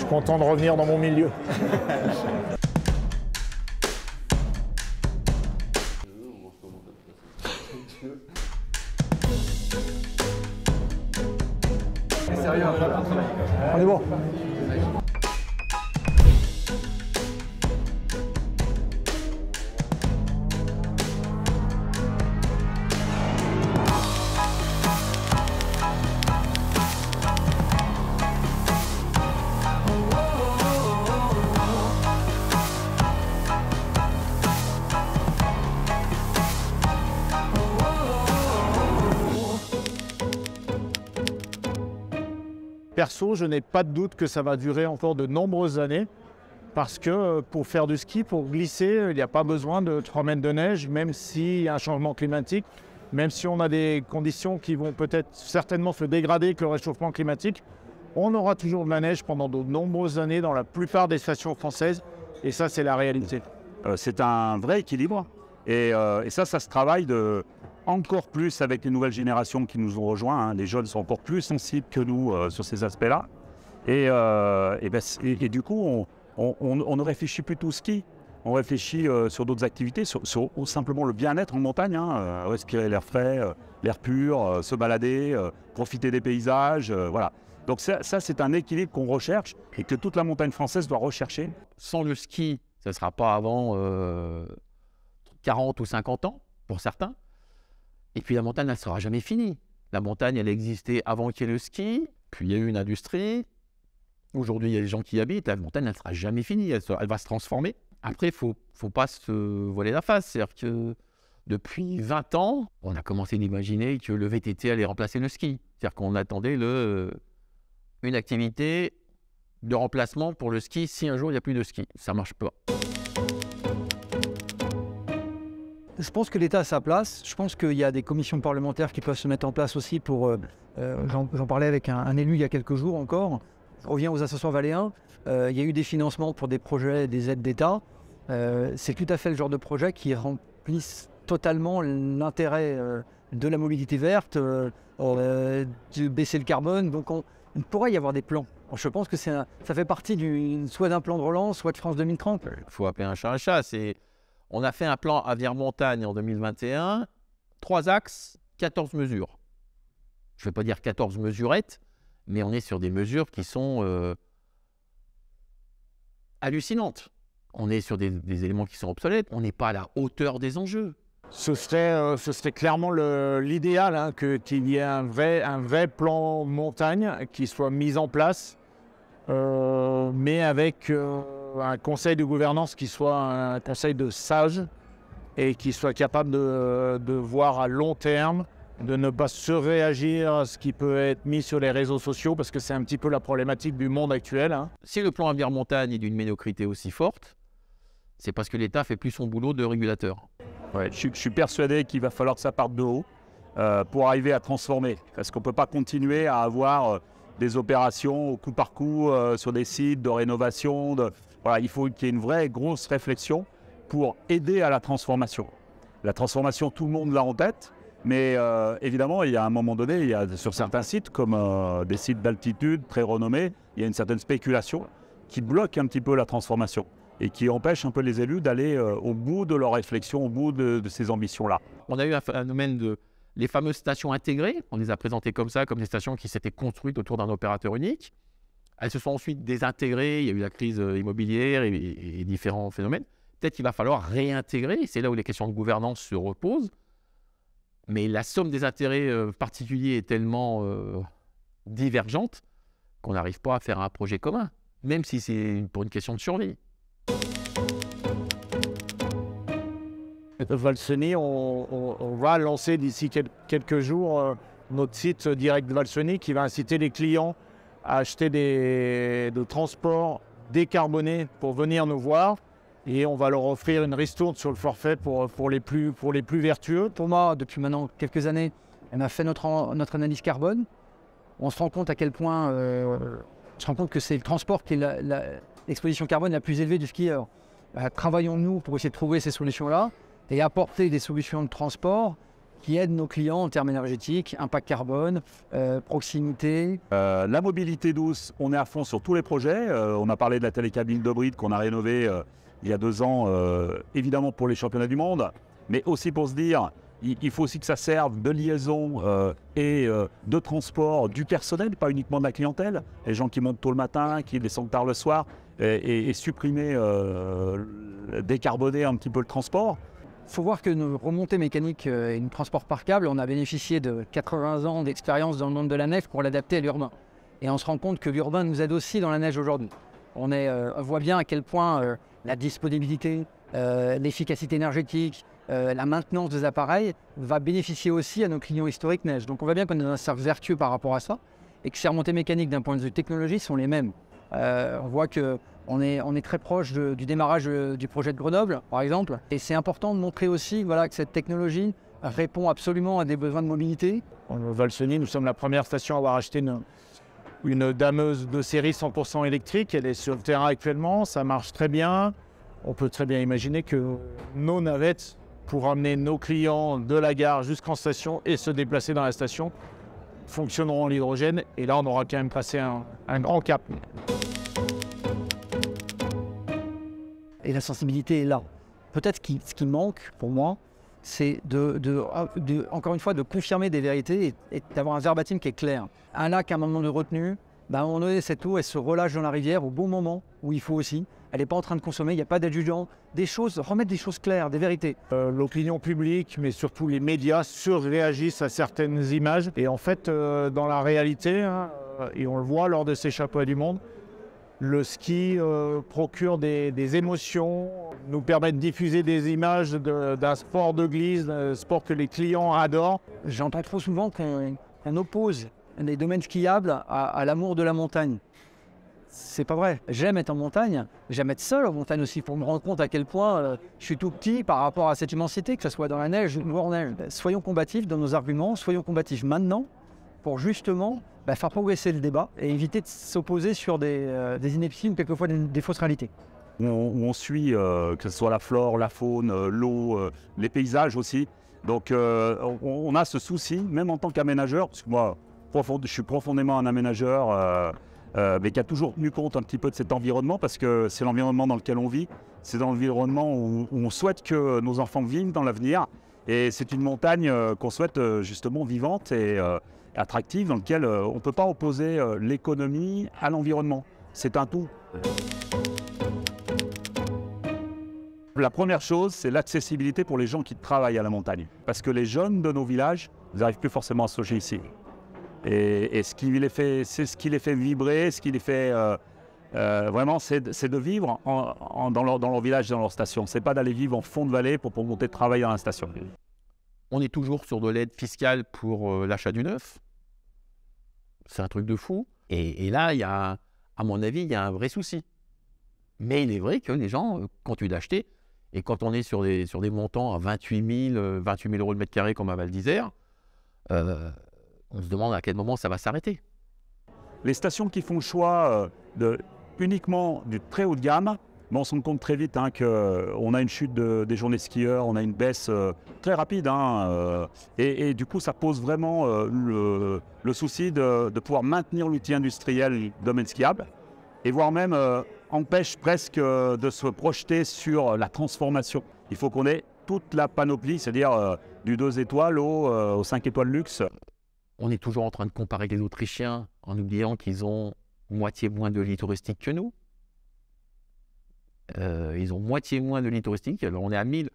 suis content de revenir dans mon milieu. On est bon. Perso, je n'ai pas de doute que ça va durer encore de nombreuses années parce que pour faire du ski, pour glisser, il n'y a pas besoin de 3 mètres de neige, même s'il y a un changement climatique, même si on a des conditions qui vont peut-être certainement se dégrader avec le réchauffement climatique, on aura toujours de la neige pendant de nombreuses années dans la plupart des stations françaises et ça, c'est la réalité. C'est un vrai équilibre et ça se travaille encore plus avec les nouvelles générations qui nous ont rejoints. Hein. Les jeunes sont encore plus sensibles que nous sur ces aspects-là. Et du coup, on ne réfléchit plus tout au ski. On réfléchit sur d'autres activités, sur simplement le bien-être en montagne. Hein. Respirer l'air frais, l'air pur, se balader, profiter des paysages. Voilà. Donc ça c'est un équilibre qu'on recherche et que toute la montagne française doit rechercher. Sans le ski, ça ne sera pas avant 40 ou 50 ans, pour certains. Et puis la montagne, elle ne sera jamais finie. La montagne, elle existait avant qu'il y ait le ski, puis il y a eu une industrie. Aujourd'hui, il y a des gens qui y habitent. La montagne, elle ne sera jamais finie, elle va se transformer. Après, il ne faut pas se voiler la face. C'est-à-dire que depuis 20 ans, on a commencé d'imaginer que le VTT allait remplacer le ski. C'est-à-dire qu'on attendait une activité de remplacement pour le ski si un jour il n'y a plus de ski. Ça ne marche pas. Je pense que l'État a sa place. Je pense qu'il y a des commissions parlementaires qui peuvent se mettre en place aussi pour... J'en parlais avec un élu il y a quelques jours encore. Je reviens aux Açores Valléens. Il y a eu des financements pour des projets, des aides d'État. C'est tout à fait le genre de projet qui remplissent totalement l'intérêt de la mobilité verte, de baisser le carbone. Donc il pourrait y avoir des plans. Je pense que ça fait partie soit d'un plan de relance, soit de France 2030. Il faut appeler un chat un chat. On a fait un plan avenir montagne en 2021, 3 axes, 14 mesures. Je ne vais pas dire 14 mesurettes, mais on est sur des mesures qui sont hallucinantes. On est sur des éléments qui sont obsolètes, on n'est pas à la hauteur des enjeux. Ce serait clairement l'idéal, hein, qu'il y ait un vrai plan montagne qui soit mis en place, mais avec un conseil de gouvernance qui soit un conseil de sages et qui soit capable de voir à long terme, de ne pas surréagir à ce qui peut être mis sur les réseaux sociaux, parce que c'est un petit peu la problématique du monde actuel. Hein. Si le plan avenir montagne est d'une médiocrité aussi forte, c'est parce que l'État fait plus son boulot de régulateur. Ouais, je suis persuadé qu'il va falloir que ça parte de haut pour arriver à transformer. Parce qu'on ne peut pas continuer à avoir des opérations au coup par coup sur des sites de rénovation. Voilà, il faut qu'il y ait une vraie grosse réflexion pour aider à la transformation. La transformation, tout le monde l'a en tête, mais évidemment, il y a un moment donné, il y a sur certains sites, comme des sites d'altitude très renommés, il y a une certaine spéculation qui bloque un petit peu la transformation et qui empêche un peu les élus d'aller au bout de leur réflexion, au bout de ces ambitions-là. On a eu un phénomène les fameuses stations intégrées, on les a présentées comme ça, comme des stations qui s'étaient construites autour d'un opérateur unique. Elles se sont ensuite désintégrées, il y a eu la crise immobilière et différents phénomènes. Peut-être qu'il va falloir réintégrer, c'est là où les questions de gouvernance se reposent. Mais la somme des intérêts particuliers est tellement divergente qu'on n'arrive pas à faire un projet commun, même si c'est pour une question de survie. Valseny, on va lancer d'ici quelques jours notre site direct de Valseny qui va inciter les clients à acheter des transports décarbonés pour venir nous voir. Et on va leur offrir une ristourne sur le forfait pour les plus vertueux. Pour moi, depuis maintenant quelques années, on a fait notre analyse carbone. On se rend compte à quel point que c'est le transport qui est l'exposition carbone la plus élevée du skieur. Travaillons-nous pour essayer de trouver ces solutions-là et apporter des solutions de transport qui aide nos clients en termes énergétiques, impact carbone, proximité. La mobilité douce, on est à fond sur tous les projets. On a parlé de la télécabine de Bride qu'on a rénovée il y a 2 ans, évidemment pour les championnats du monde, mais aussi pour se dire, il faut aussi que ça serve de liaison et de transport du personnel, pas uniquement de la clientèle, les gens qui montent tôt le matin, qui descendent tard le soir, et supprimer, décarboner un petit peu le transport. Il faut voir que nos remontées mécaniques et nos transports par câble, on a bénéficié de 80 ans d'expérience dans le monde de la neige pour l'adapter à l'urbain. Et on se rend compte que l'urbain nous aide aussi dans la neige aujourd'hui. On voit bien à quel point la disponibilité, l'efficacité énergétique, la maintenance des appareils va bénéficier aussi à nos clients historiques neige. Donc on voit bien qu'on est dans un cercle vertueux par rapport à ça et que ces remontées mécaniques d'un point de vue technologie sont les mêmes. On voit qu'on est très proche du démarrage du projet de Grenoble, par exemple. Et c'est important de montrer aussi que cette technologie répond absolument à des besoins de mobilité. Valseny, nous sommes la première station à avoir acheté une dameuse de série 100% électrique. Elle est sur le terrain actuellement, ça marche très bien. On peut très bien imaginer que nos navettes, pour amener nos clients de la gare jusqu'en station et se déplacer dans la station, fonctionneront en l'hydrogène. Et là, on aura quand même passé un grand cap. Et la sensibilité est là. Peut-être ce qui manque pour moi, c'est encore une fois de confirmer des vérités et d'avoir un verbatim qui est clair. Un lac, à un moment de retenue, à un moment donné, cette eau, elle se relâche dans la rivière au bon moment où il faut aussi. Elle n'est pas en train de consommer, il n'y a pas d'adjuvant. Remettre des choses claires, des vérités. L'opinion publique, mais surtout les médias, surréagissent à certaines images. Et en fait, dans la réalité, et on le voit lors de ces championnats du monde, le ski procure des émotions, nous permet de diffuser des images d'un sport de glisse, d'un sport que les clients adorent. J'entends trop souvent qu'on oppose les domaines skiables à l'amour de la montagne. C'est pas vrai. J'aime être en montagne, j'aime être seul en montagne aussi pour me rendre compte à quel point je suis tout petit par rapport à cette immensité, que ce soit dans la neige ou hors neige. Soyons combatifs dans nos arguments, soyons combatifs maintenant pour justement faire progresser le débat et éviter de s'opposer sur des inepties ou quelquefois des fausses réalités. On suit que ce soit la flore, la faune, l'eau, les paysages aussi. Donc on a ce souci, même en tant qu'aménageur, parce que moi je suis profondément un aménageur, mais qui a toujours tenu compte un petit peu de cet environnement, parce que c'est l'environnement dans lequel on vit, c'est dans l'environnement où on souhaite que nos enfants vivent dans l'avenir. Et c'est une montagne qu'on souhaite justement vivante et attractive, dans laquelle on ne peut pas opposer l'économie à l'environnement. C'est un tout. La première chose, c'est l'accessibilité pour les gens qui travaillent à la montagne. Parce que les jeunes de nos villages, ils n'arrivent plus forcément à se loger ici. Et ce qui les fait vibrer, ce qui les fait vraiment, c'est de vivre dans leur village, dans leur station. Ce n'est pas d'aller vivre en fond de vallée pour monter travailler dans la station. On est toujours sur de l'aide fiscale pour l'achat du neuf. C'est un truc de fou. Et là, à mon avis, il y a un vrai souci. Mais il est vrai que les gens continuent d'acheter. Et quand on est sur des montants à 28 000 euros le mètre carré comme à Val d'Isère, on se demande à quel moment ça va s'arrêter. Les stations qui font le choix uniquement du très haut de gamme, mais on se rend compte très vite qu'on a une chute des journées skieurs, on a une baisse très rapide. Et du coup, ça pose vraiment le souci de pouvoir maintenir l'outil industriel domaine skiable, et voire même empêche presque de se projeter sur la transformation. Il faut qu'on ait toute la panoplie, c'est-à-dire du 2 étoiles au 5 étoiles luxe. On est toujours en train de comparer les Autrichiens en oubliant qu'ils ont moitié moins de lits touristiques que nous. Ils ont moitié moins de lits touristiques. Alors on est à 1000.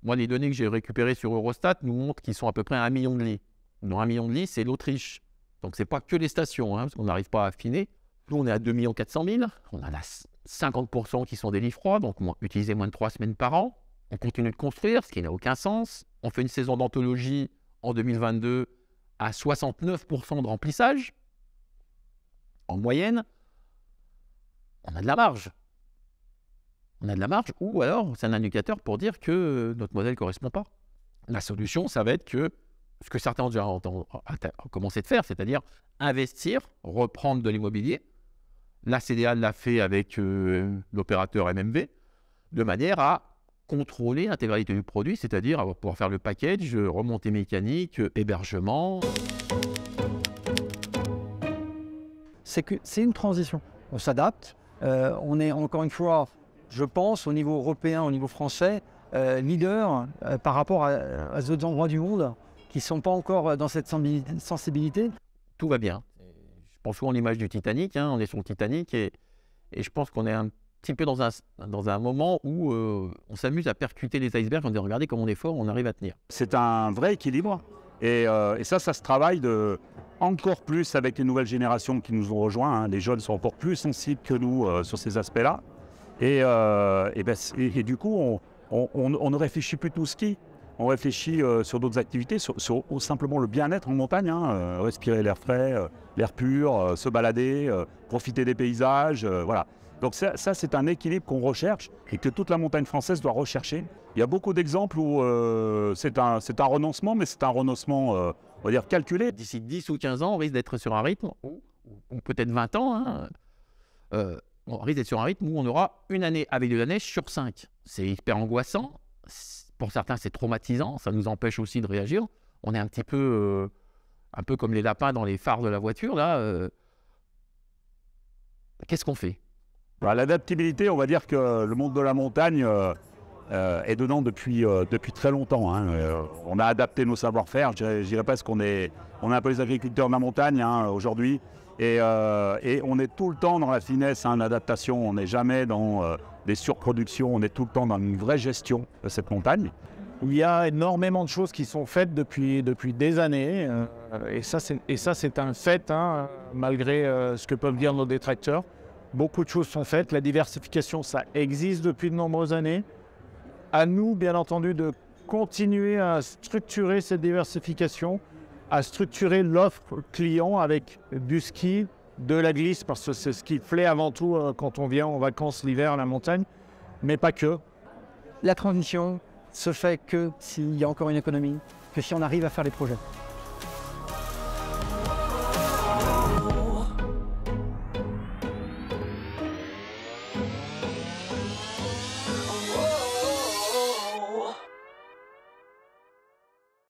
Moi, les données que j'ai récupérées sur Eurostat nous montrent qu'ils sont à peu près à 1 million de lits. Dans 1 million de lits, c'est l'Autriche. Donc, ce n'est pas que les stations, parce qu'on n'arrive pas à affiner. Nous, on est à 2 400 000. On en a 50% qui sont des lits froids, donc on utilise moins de 3 semaines par an. On continue de construire, ce qui n'a aucun sens. On fait une saison d'anthologie en 2022 à 69% de remplissage. En moyenne, on a de la marge. On a de la marge, ou alors c'est un indicateur pour dire que notre modèle ne correspond pas. La solution, ça va être que ce que certains ont déjà commencé de faire, c'est-à-dire investir, reprendre de l'immobilier. La CDA l'a fait avec l'opérateur MMV, de manière à contrôler l'intégralité du produit, c'est-à-dire pouvoir faire le package, remontée mécanique, hébergement. C'est une transition. On s'adapte. On est encore une fois, je pense, au niveau européen, au niveau français, leader par rapport à d'autres endroits du monde qui ne sont pas encore dans cette sensibilité. Tout va bien. Je pense souvent à l'image du Titanic, hein, on est sur le Titanic et je pense qu'on est un petit peu dans un moment où on s'amuse à percuter les icebergs, on dit regardez comme on est fort, on arrive à tenir. C'est un vrai équilibre et ça se travaille encore plus avec les nouvelles générations qui nous ont rejoints. Hein. Les jeunes sont encore plus sensibles que nous sur ces aspects-là. Et du coup, on ne réfléchit plus tout ski. On réfléchit sur d'autres activités, sur simplement le bien-être en montagne, hein, respirer l'air frais, l'air pur, se balader, profiter des paysages, voilà. Donc ça c'est un équilibre qu'on recherche et que toute la montagne française doit rechercher. Il y a beaucoup d'exemples où c'est un renoncement, mais c'est un renoncement, on va dire, calculé. D'ici 10 ou 15 ans, on risque d'être sur un rythme, ou peut-être 20 ans, hein, on risque d'être sur un rythme où on aura une année avec de la neige sur 5. C'est hyper angoissant. Pour certains, c'est traumatisant, ça nous empêche aussi de réagir. On est un peu comme les lapins dans les phares de la voiture, là. Qu'est-ce qu'on fait ? L'adaptabilité, on va dire que le monde de la montagne est dedans depuis très longtemps. Hein. On a adapté nos savoir-faire, je dirais presque qu'on est un peu les agriculteurs de la montagne hein, aujourd'hui. Et on est tout le temps dans la finesse, hein, l'adaptation, on n'est jamais dans des surproductions, on est tout le temps dans une vraie gestion de cette montagne. Il y a énormément de choses qui sont faites depuis des années, et ça c'est un fait, hein, malgré ce que peuvent dire nos détracteurs. Beaucoup de choses sont faites, la diversification ça existe depuis de nombreuses années. À nous bien entendu de continuer à structurer cette diversification, à structurer l'offre client avec du ski, de la glisse, parce que c'est ce qui plaît avant tout quand on vient en vacances l'hiver à la montagne, mais pas que. La transition se fait que s'il y a encore une économie, que si on arrive à faire les projets.